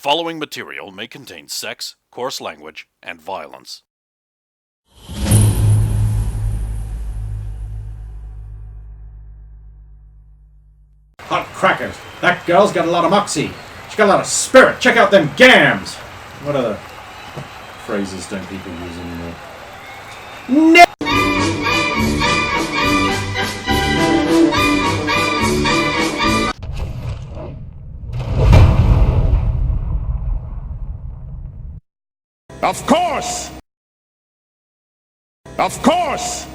following material may contain sex, coarse language, and violence. Hot crackers! That girl's got a lot of moxie. She's got a lot of spirit. Check out them gams! What other phrases don't people use anymore? No! Of course! Of course!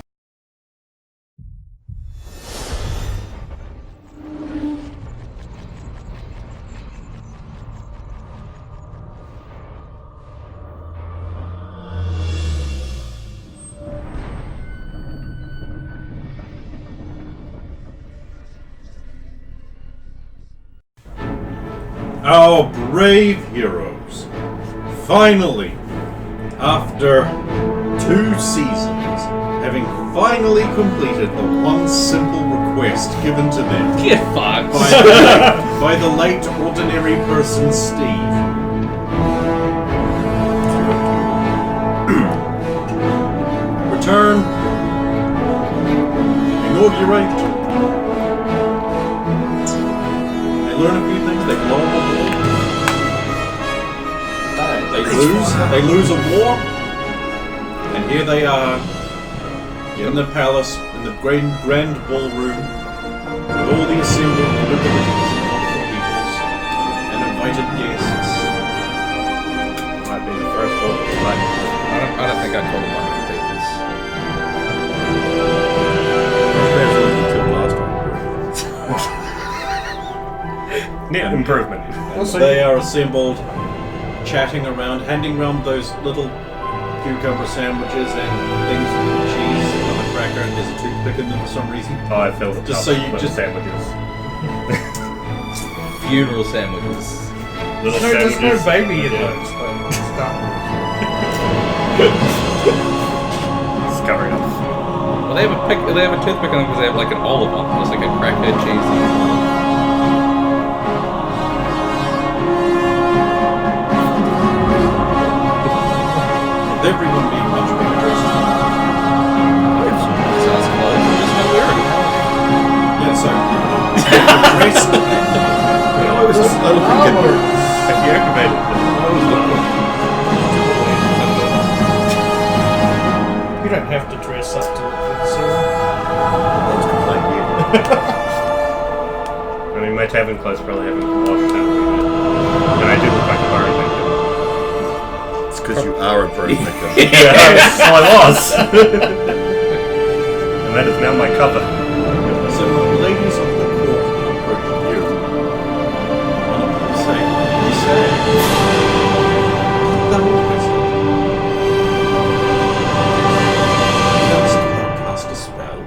Our brave heroes. Finally, after 2 seasons, having finally completed the one simple request given to them Get fucked. by the late ordinary person Steve. Return, inaugurate. They learn a few things, they blow up a war. They lose a war, and here they are in the palace, in the grand ballroom, with all the assembled nobilities and wonderful peoples, and invited guests. Might be the first one tonight. I don't think I told him about the Neat improvement. They are assembled, chatting around, handing around those little cucumber sandwiches and things with cheese on a cracker, and there's a toothpick in them for some reason. Oh, I filled the Just cup so you with just sandwiches. funeral sandwiches. Little There's no sandwiches. baby in Yeah. those. Stop. Scurry off. Well, they have a toothpick on them because they have like an olive on them. It's like a crackhead cheese. everyone being much more interested. Sounds close. There's no weird. Yeah, so dressed. I was just looking good. If you activate it, You don't have to dress up to it, so. let's complain here. I mean, my tavern clothes probably haven't washed out yet. And I do look like a Barry victim. It's because you are a bird victim. Yeah, well, I was. And that is now my cover. So the ladies of the court approach you. One of them say, "Thou wizard, canst thou cast a spell?"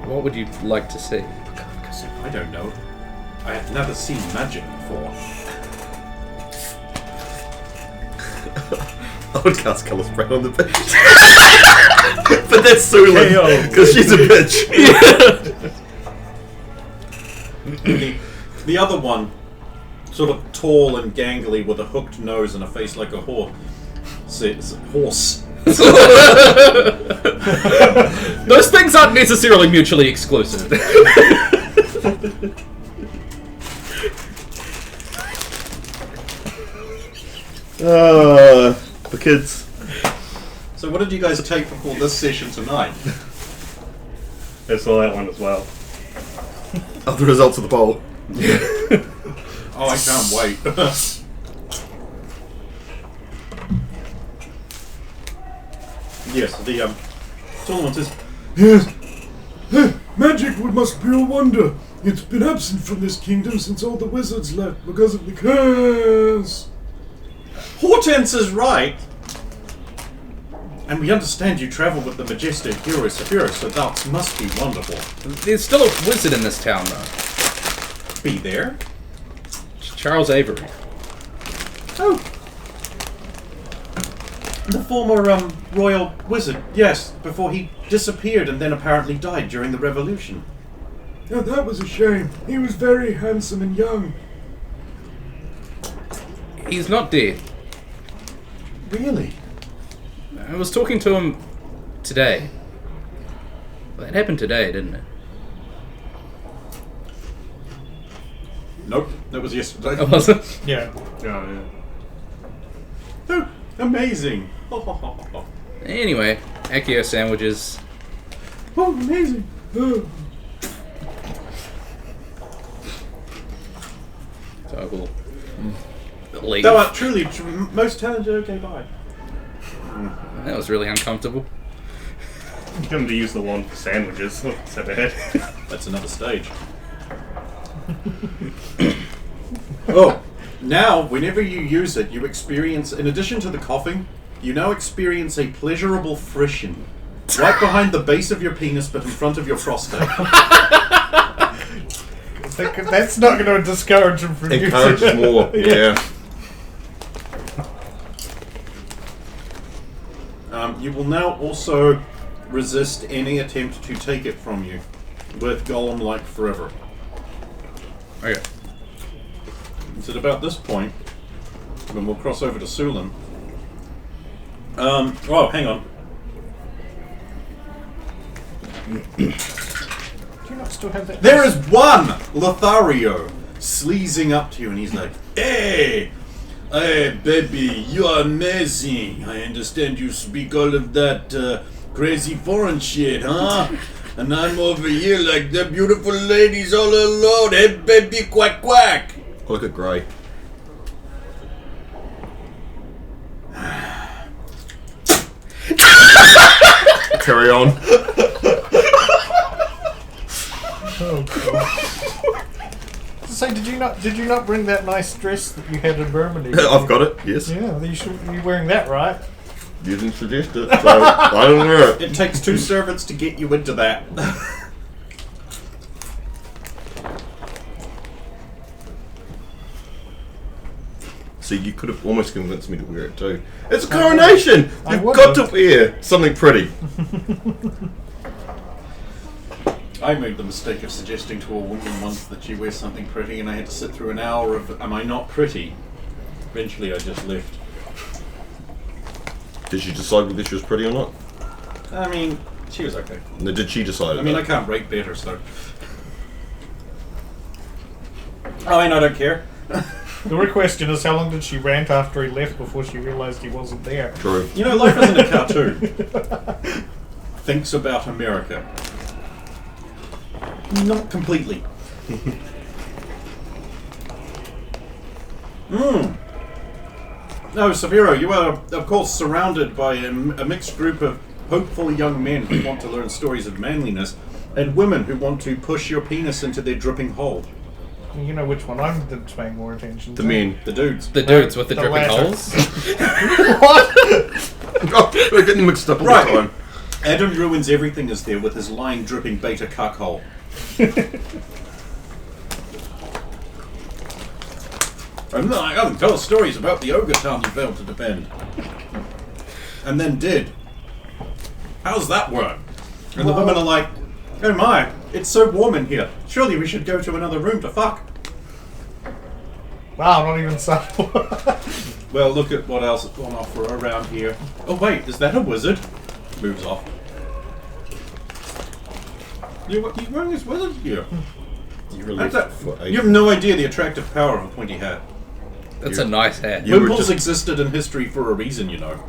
What would you like to see? I don't know. I have never seen magic before. I would cast colour spray on the bitch. But that's Sulan, because she's a bitch. The other one, sort of tall and gangly with a hooked nose and a face like a horse, says, "Horse." Those things aren't necessarily mutually exclusive. For kids. So what did you guys take before this session tonight? I saw that one as well. Oh, the results of the poll. Oh, I can't wait. Yes, the Solomon says, Yes. Magic must be a wonder. It's been absent from this kingdom since all the wizards left because of the curse. Hortense is right. And we understand you travel with the majestic hero Saphira, so that must be wonderful. There's still a wizard in this town, though. Be there? Charles Avery. Oh. The former royal wizard, yes, before he disappeared and then apparently died during the revolution. Yeah, that was a shame. He was very handsome and young. He's not dead. Really? I was talking to him today. Well, that happened today, didn't it? Nope, that was yesterday. Oh, was it? Yeah. Yeah. Oh, amazing. Anyway, Accio sandwiches. Oh, amazing. Oh. So I will leave. Thou art truly most talented. Okay, bye. That was really uncomfortable. I'm going to use the wand for sandwiches. So bad. That's another stage. Oh, now whenever you use it, you experience, in addition to the coughing, you now experience a pleasurable friction right behind the base of your penis, but in front of your prostate. That's not going to discourage him from using Encourage it. more. Yeah. You will now also resist any attempt to take it from you with Golem-like forever. Okay. It's at about this point when we'll cross over to Sulan. Oh, hang on. Do you not still have that? There is one Lothario sleazing up to you, and he's like, "Hey, hey, baby, you are amazing. I understand you speak all of that crazy foreign shit, huh? And I'm over here like the beautiful ladies all alone. Hey, baby, quack, quack." Look at Grey. Carry on. Oh, God. So did you not bring that nice dress that you had in Burmany? I've got it, yes. Yeah, you should be wearing that, right? You didn't suggest it, so I don't know. It takes 2 servants to get you into that. See, you could have almost convinced me to wear it too. It's a coronation! I You've would got have. to wear something pretty. I made the mistake of suggesting to a woman once that she wears something pretty, and I had to sit through an hour of, am I not pretty? Eventually I just left. Did she decide whether she was pretty or not? I mean, she was okay. No, did she decide? I mean, I can't rate better, so... I mean, I don't care. The real question is, how long did she rant after he left before she realised he wasn't there? True. You know, life isn't a cartoon. Thinks about America. Not completely. No, Severo, you are, of course, surrounded by a mixed group of hopeful young men who want to learn stories of manliness, and women who want to push your penis into their dripping hole. You know which one I'm paying more attention to. The men. The dudes. The dudes with the The dripping latter. holes. What? Oh, we're getting mixed up all Right. the time. Adam ruins everything is there with his line dripping beta cuck hole. I'm going to tell stories about the ogre town you failed to defend. And then did. How's that work? And the women are like, oh my, it's so warm in here. Surely we should go to another room to fuck. Wow, not even subtle. Well, look at what else is on offer around here. Oh wait, is that a wizard? Moves off. You're wearing this wizard gear. You really How's that? for You have no idea the attractive power of a pointy hat. That's a nice hat. You were Wimples just- existed in history for a reason, you know.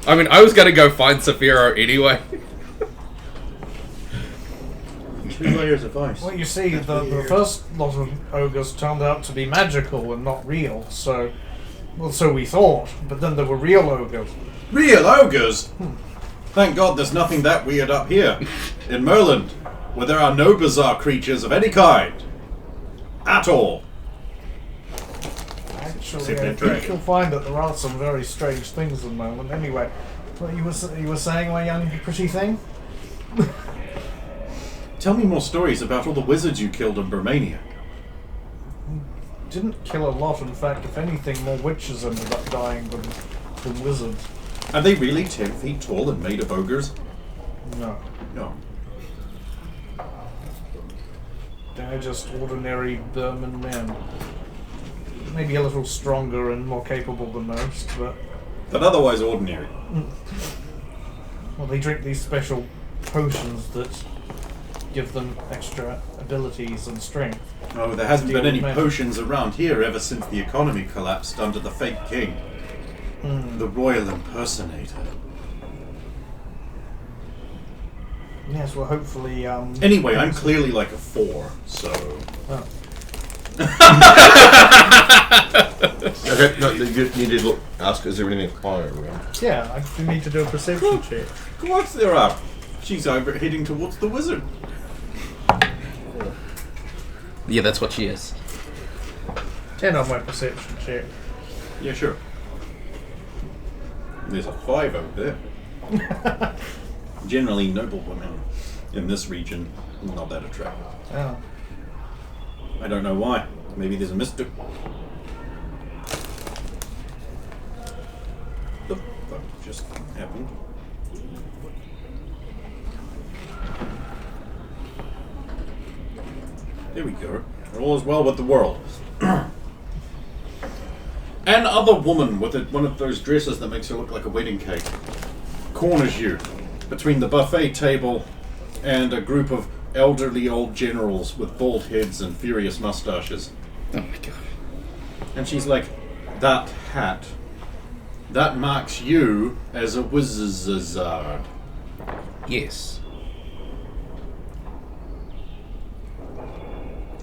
I mean, I was gonna go find Saphiro anyway. 2 layers of ice. Well, you see, the first lot of ogres turned out to be magical and not real, so... Well, so we thought, but then there were real ogres. Real ogres? Thank God there's nothing that weird up here. In Merland, where there are no bizarre creatures of any kind. At all. Actually, Except I that think dragon. you'll find that there are some very strange things at the moment. Anyway, what you were saying, my young pretty thing? Tell me more stories about all the wizards you killed in Burmania. Didn't kill a lot, in fact, if anything, more witches ended up dying than wizards. Are they really 10 feet tall and made of ogres? No. No. They're just ordinary Burman men. maybe a little stronger and more capable than most, But otherwise ordinary. well, they drink these special potions that give them extra abilities and strength. Oh, there hasn't Deal been any with magic. potions around here ever since the economy collapsed under the fake king. The royal impersonator. Yes, well, hopefully. Anyway, I'm clearly like a 4, so... Oh. Okay, no, you need to look. Ask, is there anything higher around? Yeah, I need to do a perception check. What's there up? She's over heading towards the wizard. Yeah, that's what she is. 10 on my perception check. Yeah, sure. There's a 5 out there. Generally, noble women in this region are not that attractive. Oh. I don't know why. Maybe there's a mystic. The fuck just happened? There we go. All is well with the world. An other woman with one of those dresses that makes her look like a wedding cake corners you between the buffet table and a group of elderly old generals with bald heads and furious mustaches. Oh my god. And she's like, that hat, that marks you as a wizard. Yes.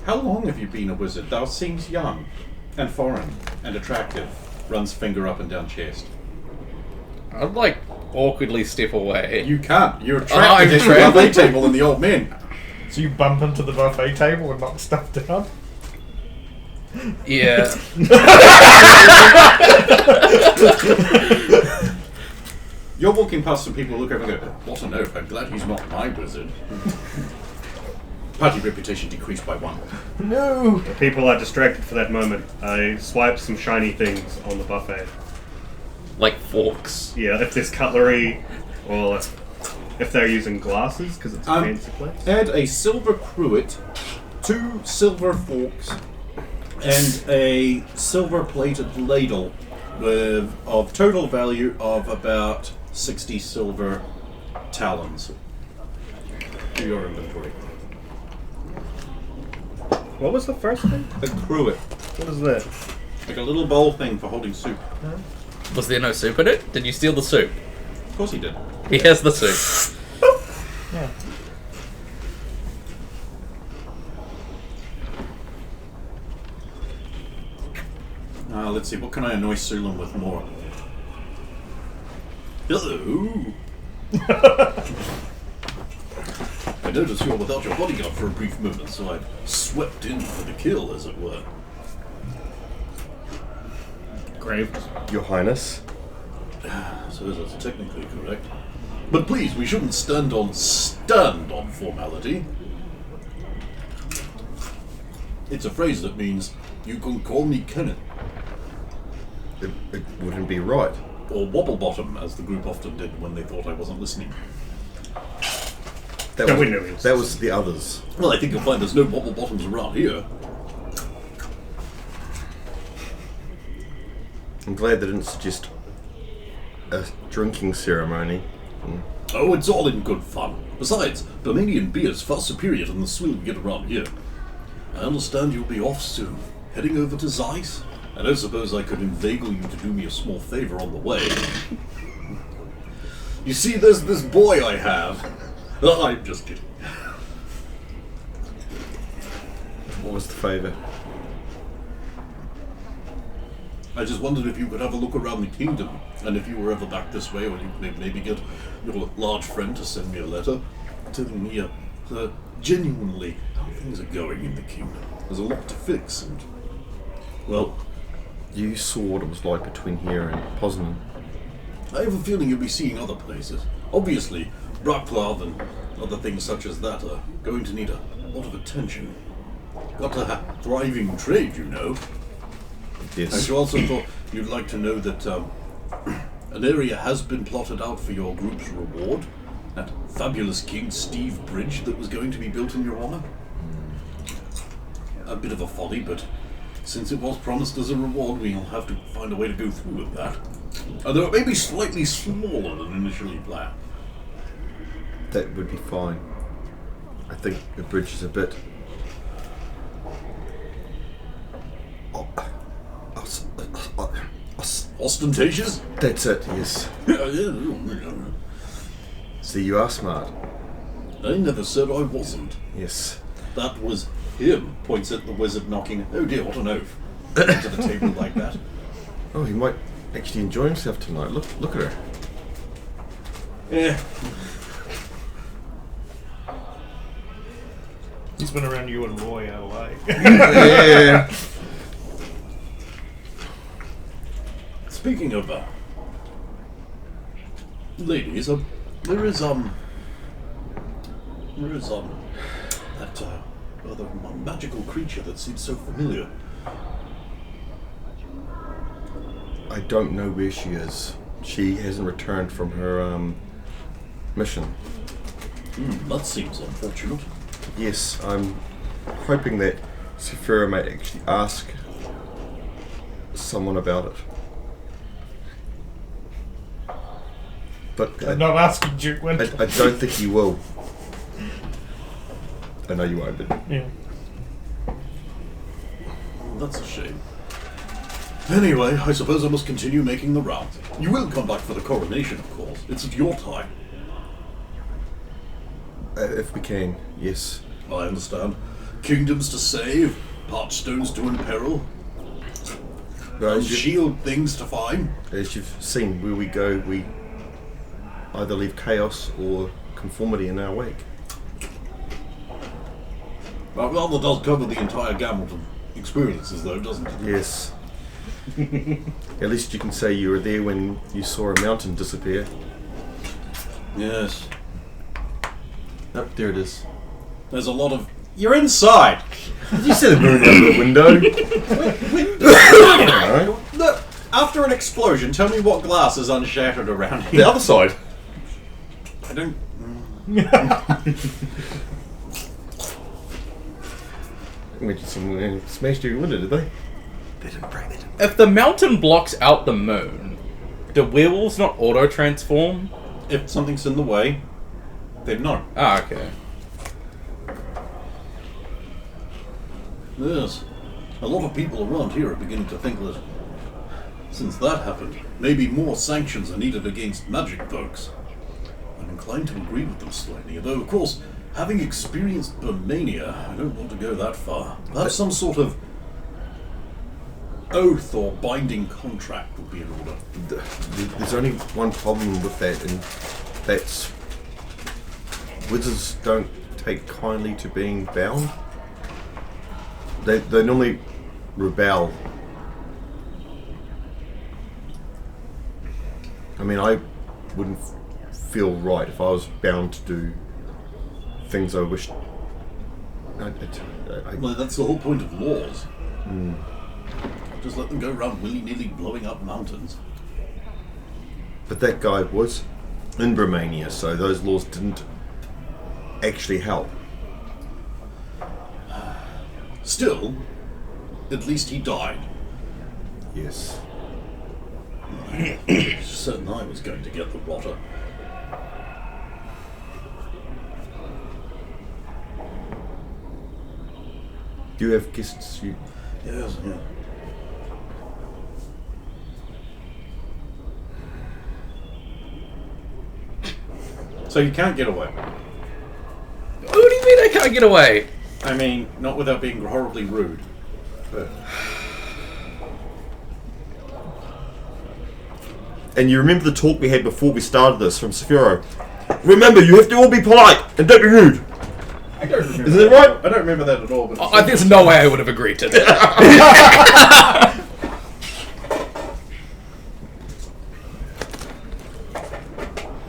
How long have you been a wizard? Thou seems young and foreign and attractive. Runs finger up and down chest. I'd like awkwardly step away. You can't. You're I'm trapped against the trapped. buffet table and the old men. So you bump into the buffet table and knock stuff down? Yeah. You're walking past some people who look over and go, what on earth? I'm glad he's not my wizard. Party reputation decreased by 1. No! The people are distracted for that moment. I swipe some shiny things on the buffet. Like forks. Yeah, if there's cutlery, or if they're using glasses, because it's a fancy place. Add a silver cruet, 2 silver forks, and a silver plated ladle of total value of about 60 silver talons to your inventory. What was the first thing? A cruet. What is that? Like a little bowl thing for holding soup. Was there no soup in it? Did you steal the soup? Of course he did. He has the soup. Yeah. Let's see, what can I annoy Sulan with more? Hello! I noticed you're without your bodyguard for a brief moment, so I swept in for the kill, as it were. Grave. Your Highness. I suppose that's technically correct. But please, we shouldn't stand on formality. It's a phrase that means, you can call me Kenneth, It wouldn't be right. or Wobblebottom, as the group often did when they thought I wasn't listening. That No, was, we knew he was- that was the others. Well, I think you'll find there's no Wobblebottoms around here. I'm glad they didn't suggest a drinking ceremony. Oh, it's all in good fun. Besides, Bermanian beer's far superior than the swill we get around here. I understand you'll be off soon, heading over to Zeiss. I don't suppose I could inveigle you to do me a small favor on the way. You see, there's this boy I have. I'm just kidding. What was the favour? I just wondered if you could have a look around the kingdom, and if you were ever back this way, or you could maybe get your large friend to send me a letter telling me genuinely how things are going in the kingdom. There's a lot to fix, and, well, You saw what it was like between here and Poznan. I have a feeling you'll be seeing other places. Obviously, Braclav and other things such as that are going to need a lot of attention. Got to have thriving trade, you know. I Yes. also thought you'd like to know that an area has been plotted out for your group's reward. That fabulous King Steve bridge that was going to be built in your honor. A bit of a folly, but Since it was promised as a reward, we'll have to find a way to go through with that. Although it may be slightly smaller than initially planned. That would be fine. I think the bridge is a bit... Ostentatious? That's it, yes. See, you are smart. I never said I wasn't. Yes. That was him, points at the wizard knocking, oh dear, what an oath, into the table like that. Oh, he might actually enjoy himself tonight. Look at her. Yeah. He's been around you and Roy all like. Yeah. Speaking of ladies, there is that other magical creature that seems so familiar. I don't know where she is. She hasn't returned from her mission. That seems unfortunate. Yes, I'm hoping that Sephira might actually ask someone about it. But I'm not asking Duke I Winter. don't think he will. I know you won't, but Yeah. That's a shame. Anyway, I suppose I must continue making the rounds. You will come back for the coronation, of course. It's at your time. if we can, yes. I understand. Kingdoms to save, stones to imperil, shield things to find. As you've seen, where we go, we either leave chaos or conformity in our wake. Well, that does cover the entire gamut of experiences, though, doesn't it? Yes. At least you can say you were there when you saw a mountain disappear. Yes. Oh, there it is. There's a lot of... You're inside! Did you see the moon out the window? Look, after an explosion, tell me what glass is unshattered around here. The other side. I don't... Imagine someone smashed your window, did they? They didn't break it. If the mountain blocks out the moon, do werewolves not auto-transform? If something's in the way, then no. Ah, okay. Yes. A lot of people around here are beginning to think that since that happened, maybe more sanctions are needed against magic folks. I'm inclined to agree with them slightly, though of course, having experienced Burmania, I don't want to go that far. Perhaps some sort of oath or binding contract would be in order. There's only one problem with that, and that's wizards don't take kindly to being bound. They normally rebel. I mean, I wouldn't feel right if I was bound to do things I wished. Well, that's the whole point of laws. Just let them go around willy-nilly blowing up mountains. But that guy was in Romania, so those laws didn't actually help. Still, at least he died. Yes. Certain I was going to get the rotter. Do you have guests? Yes, yeah. So you can't get away. What do you mean I can't get away? I mean, not without being horribly rude. But And you remember the talk we had before we started this from Sephiro? Remember, you have to all be polite and don't be rude. I don't remember. Isn't it right? I don't remember that at all. But I there's no way I would have agreed to that.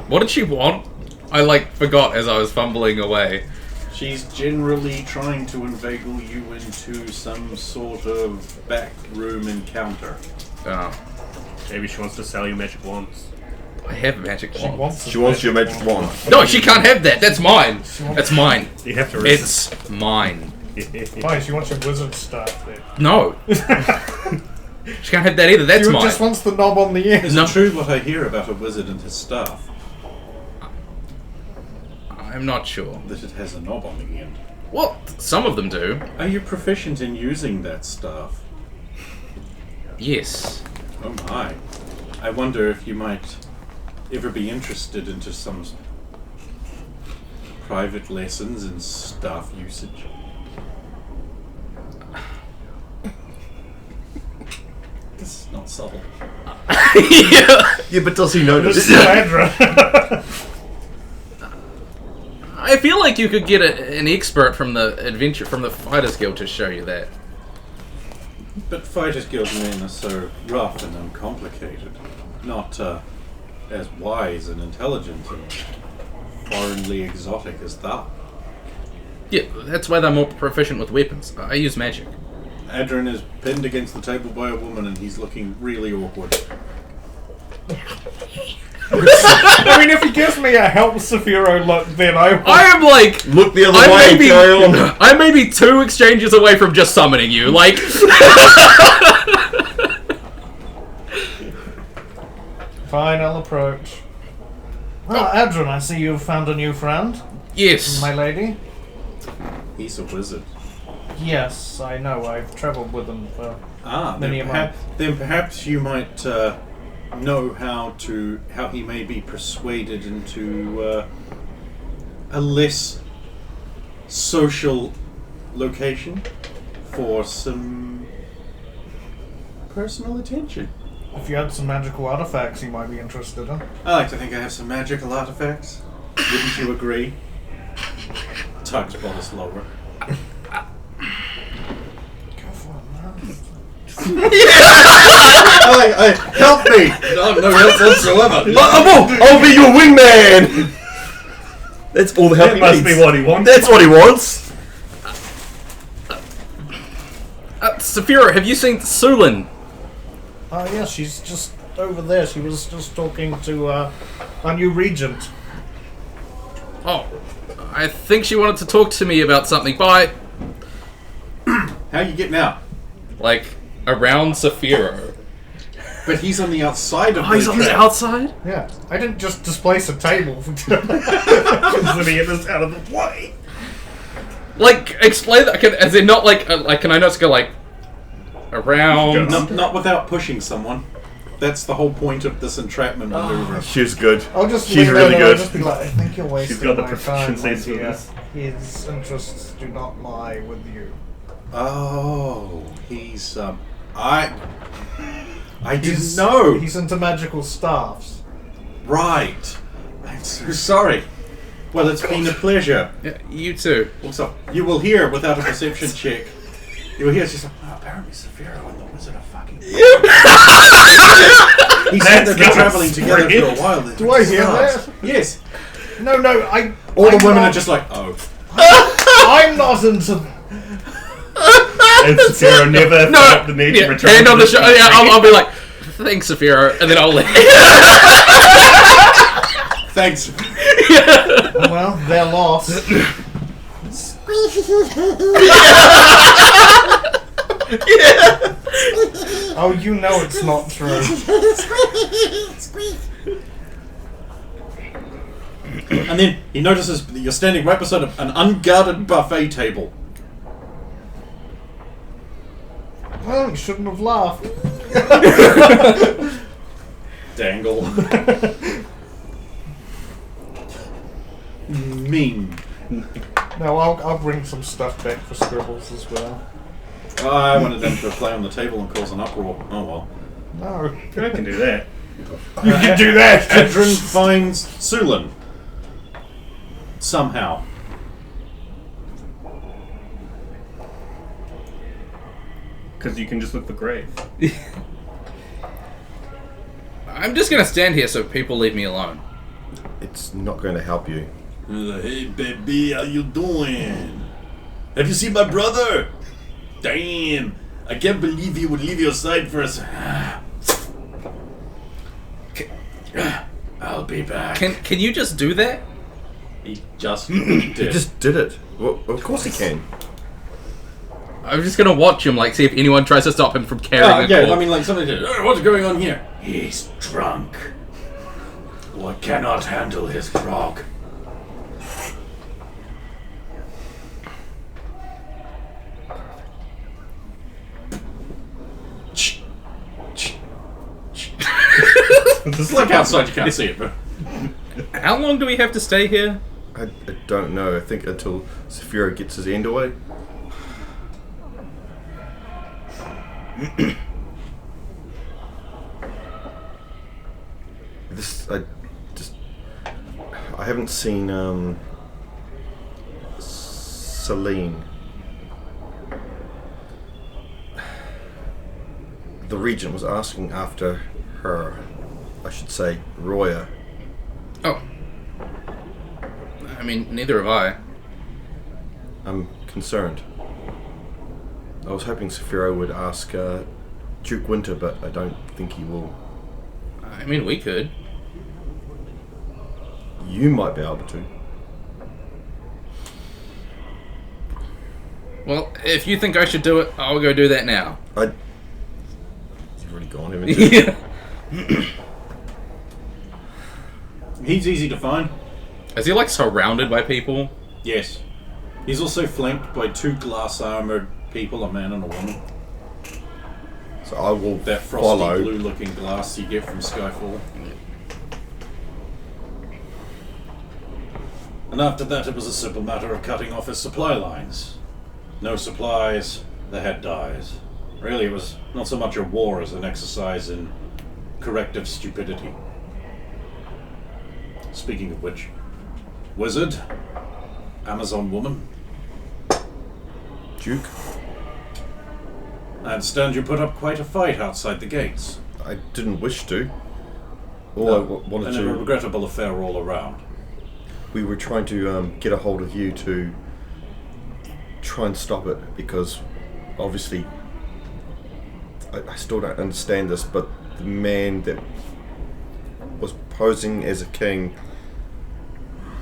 What did she want? I forgot as I was fumbling away. she's generally trying to inveigle you into some sort of backroom encounter. Oh, Maybe she wants to sell you magic wands. I have a magic wand. She wants your magic wand. No, she can't have that. That's mine. That's mine. You have to It's mine. Why? She wants your wizard staff then. No. She can't have that either. That's She mine. just wants the knob on the end. Is it true what I hear about a wizard and his staff? I'm not sure. That it has a knob on the end. Well, some of them do. Are you proficient in using that staff? Yes. Oh my. I wonder if you might ever be interested into some private lessons in staff usage. This is not subtle. Yeah, but does he notice? I feel like you could get an expert from the Fighters Guild to show you that. But Fighters Guild men are so rough and uncomplicated. Not as wise and intelligent and foreignly exotic as thou. Yeah, that's why they're more proficient with weapons. I use magic. Adrian is pinned against the table by a woman and he's looking really awkward. I mean, if he gives me a help Saphiro look, then I am like... Look the other way, carry on. I may be 2 exchanges away from just summoning you, like... Fine, I'll approach. Well, Adrian, I see you've found a new friend. Yes. My lady? He's a wizard. Yes, I know. I've travelled with him for many a month. Then perhaps you might know how he may be persuaded into a less social location for some personal attention. If you had some magical artifacts you might be interested in. I like to think I have some magical artifacts. Wouldn't you agree? Tugs bodice lower. Help me! No help whatsoever. I'll be your wingman! That's all the help That he must needs. be what he wants. That's what he wants! Saphira, have you seen Sulin? Oh, yeah, she's just over there. She was just talking to our new regent. Oh, I think she wanted to talk to me about something. Bye. How you getting out? Like, around Saphira. But he's on the outside of He's on the outside? Yeah, I didn't just displace a table. Just let me get this out of the way. Like, explain that. As in, not like can I not just go, like, around? Not without pushing someone. That's the whole point of this entrapment maneuver. She's good. I'll just She's leave it really and good. I'll just be like, I think you're wasting She's got the my time, proficiencies my for dear. this. His interests do not lie with you. Oh, he's I didn't know. He's into magical staffs. Right. I'm so sorry. Well, it's been a pleasure. Yeah, you too. Also, you will hear without a perception check. You will hear she's like, oh, apparently Saphira and the wizard are fucking. He said they've been traveling together for a while. Do I hear that? Yes. No, All the I'm women not- are just like, oh. I'm not into. And Saphira never felt the need to return. Hand on to the this shoulder. Yeah, country. I'll be like, thanks, Saphira, and then I'll leave. Thanks. Well, they're lost. Oh, you know it's not true. And then he notices that you're standing right beside an unguarded buffet table. Well, you shouldn't have laughed. Dangle. Mean. No, I'll bring some stuff back for Scribbles as well. I wanted them to play on the table and cause an uproar. Oh well. No. I can do that. You can do that! Adrian finds Sulin. Somehow. Because you can just look for grave. I'm just gonna stand here so people leave me alone. It's not going to help you. Hey, baby, how you doing? Have you seen my brother? Damn, I can't believe he would leave your side for us. I'll be back. Can you just do that? He just He did. just did it. Well, of course he can. I'm just gonna watch him, like, see if anyone tries to stop him from carrying a Yeah, corpse. I mean, like, somebody said, what's going on here? He's drunk. I cannot handle his grog. It's like outside, you can't see it, but... How long do we have to stay here? I don't know. I think until Saphira gets his end away. I haven't seen Celine. The regent was asking after her. I should say Roya. Oh. I mean, neither have I. I'm concerned. I was hoping Saphira would ask Duke Winter, but I don't think he will. I mean, we could. You might be able to. Well, if you think I should do it, I'll go do that now. You've already gone, haven't you? Yeah. He's easy to find. Is he, like, surrounded by people? Yes. He's also flanked by 2 glass-armored people, a man and a woman. So I will That frosty follow. blue-looking glass you get from Skyfall. And after that, it was a simple matter of cutting off his supply lines. No supplies, the head dies. Really, it was not so much a war as an exercise in corrective stupidity. Speaking of which, wizard, Amazon woman. Duke? I understand you put up quite a fight outside the gates. I didn't wish to. All I wanted And a to... regrettable affair all around. We were trying to get a hold of you to try and stop it, because obviously I still don't understand this, but the man that was posing as a king,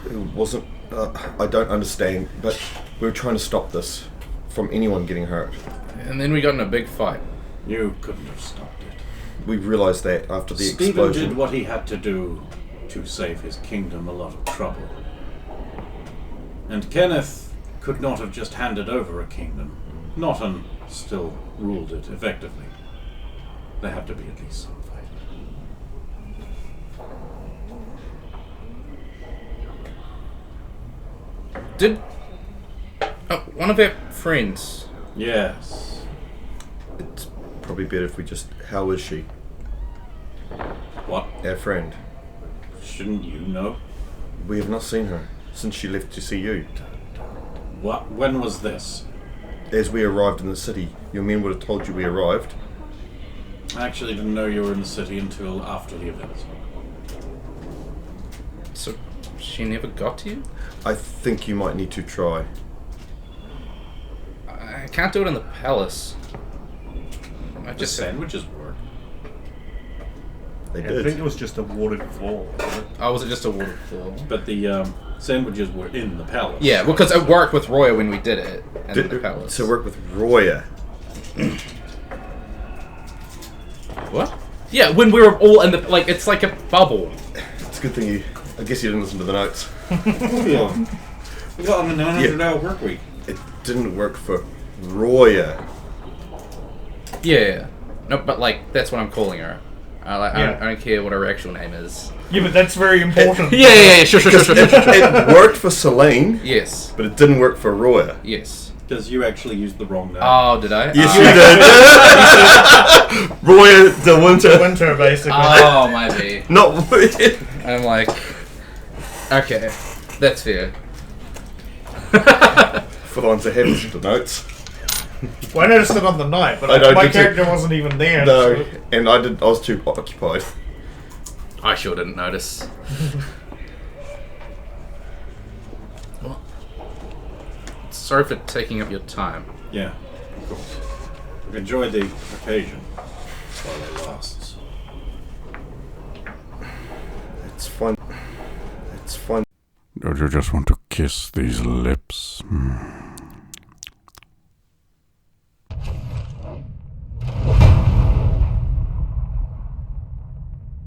who wasn't... I don't understand, but we were trying to stop this from anyone getting hurt. And then we got in a big fight. You couldn't have stopped it. We realised that after the Stephen explosion. did what he had to do to save his kingdom a lot of trouble. And Kenneth could not have just handed over a kingdom, not and still ruled it effectively. There had to be at least some fight. Did... one of our friends... Yes. It's probably better if we just... How is she? What? Our friend. Shouldn't you know? We have not seen her since she left to see you. What? When was this? As we arrived in the city, your men would have told you we arrived. I actually didn't know you were in the city until after the events. So, she never got to you? I think you might need to try. I can't do it in the palace. I The just... sandwiches work. They I did. think it was just a watered floor. Wasn't it? Oh, was it just a water floor? But the sandwiches were in the palace. Yeah, because it worked with Roya when we did it in the palace. To work with Roya. What? Yeah, when we were all in the... Like, it's like a bubble. It's a good thing you... I guess you didn't listen to the notes. Yeah. We got on a 900-hour work week. It didn't work for Roya. Yeah. No, but, like, that's what I'm calling her. I Yeah. don't care what her actual name is. Yeah, but that's very important. Yeah, sure. It worked for Celine, Yes. but it didn't work for Roya. Yes. Because you actually used the wrong name. Oh, did I? Yes, you did. Roya the Winter. Winter, basically. Oh, maybe. Not Roya. I'm like... Okay. That's fair. For the ones that haven't listened to notes. Well, I noticed it on the night, but I know, my did you? character wasn't even there. No, so- and I was too occupied. I sure didn't notice. Well, sorry for taking up your time. Yeah, of course. We've enjoyed the occasion while it lasts. It's fun. It's fun. Don't you just want to kiss these lips?